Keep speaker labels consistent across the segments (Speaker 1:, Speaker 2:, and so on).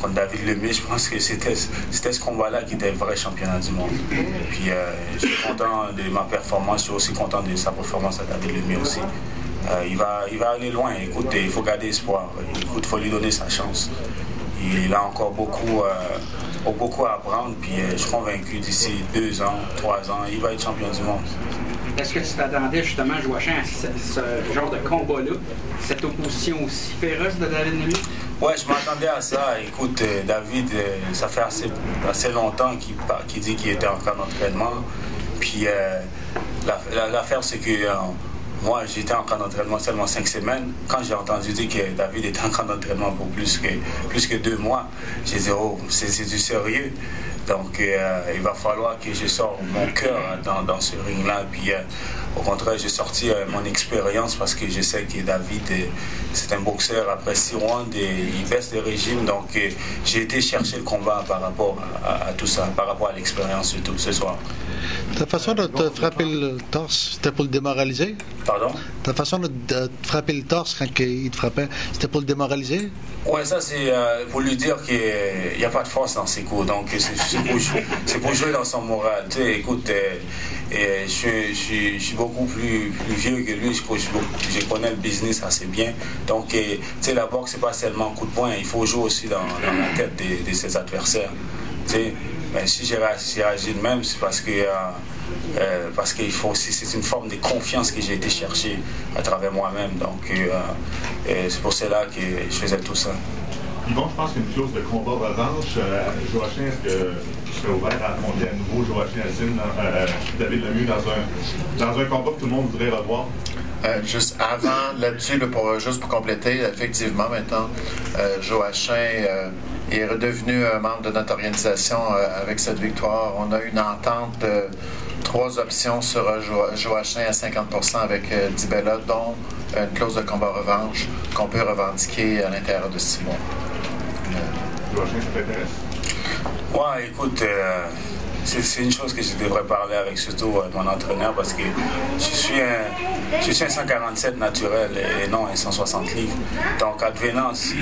Speaker 1: contre David Lemieux, je pense que c'était ce combat-là qui était le vrai championnat du monde. Puis je suis content de ma performance, je suis aussi content de sa performance à David Lemieux aussi. Il va aller loin. Écoute, il faut garder espoir. Écoute, il faut lui donner sa chance. Il a encore beaucoup à apprendre. Puis je suis convaincu d'ici 2 ans, 3 ans, il va être champion du monde.
Speaker 2: Est-ce que tu t'attendais justement, Joachim, à ce genre de combat-là, cette opposition aussi féroce de David Lemieux?
Speaker 1: Ouais, je m'attendais à ça. Écoute, David, ça fait assez longtemps qu'il dit qu'il était en camp d'entraînement. Puis l'affaire, c'est que moi, j'étais en camp d'entraînement seulement 5 semaines. Quand j'ai entendu dire que David était en camp d'entraînement pour plus que 2 mois, j'ai dit, oh, c'est du sérieux. Donc, il va falloir que je sorte mon cœur dans ce ring-là. Puis, au contraire, j'ai sorti mon expérience parce que je sais que David, c'est un boxeur. Après 6 rounds, il baisse le régime. Donc, j'ai été chercher le combat par rapport à tout ça, par rapport à l'expérience surtout ce soir.
Speaker 3: Ta façon de te frapper le torse, c'était pour le démoraliser?
Speaker 1: Pardon? Ta
Speaker 3: façon de te frapper le torse quand il te frappait, c'était pour le démoraliser?
Speaker 1: Ouais, ça c'est pour lui dire qu'il n'y a pas de force dans ses coups. Donc c'est pour jouer dans son moral. Tu sais, écoute, je suis beaucoup plus vieux que lui. Je connais le business assez bien. Donc, tu sais, la boxe, c'est pas seulement un coup de poing. Il faut jouer aussi dans la tête de ses adversaires. Tu sais, mais si j'ai réagi de même, c'est parce qu'il faut aussi, c'est une forme de confiance que j'ai été chercher à travers moi-même. Donc, c'est pour cela que je faisais tout ça.
Speaker 4: Yvon, je pense qu'une clause de combat revanche. Joachim, est-ce que tu serais ouvert à affronter à nouveau Joachim Asselin, David Lemieux dans un combat que tout le monde voudrait revoir?
Speaker 5: Juste avant, là-dessus, juste pour compléter, effectivement, maintenant, Joachim est redevenu un membre de notre organisation avec cette victoire. On a une entente de 3 options sur Joachim à 50% avec Dibella, dont une clause de combat revanche qu'on peut revendiquer à l'intérieur de 6 mois.
Speaker 4: Joachim, ça t'intéresse?
Speaker 1: Ouais, écoute, c'est une chose que je devrais parler avec surtout mon entraîneur parce que je suis un 147 naturel et non un 160 livres. Donc, advenant, si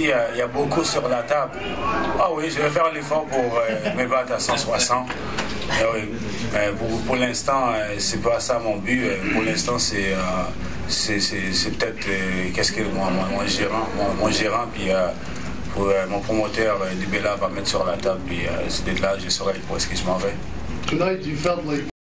Speaker 1: y a beaucoup sur la table, ah oui, je vais faire l'effort pour me battre à 160. Oui, pour l'instant, c'est pas ça mon but. Pour l'instant, c'est peut-être qu'est-ce que mon gérant puis mon promoteur Dibella va mettre sur la table. Puis c'est d'être là, je saurai où est-ce que je m'en vais.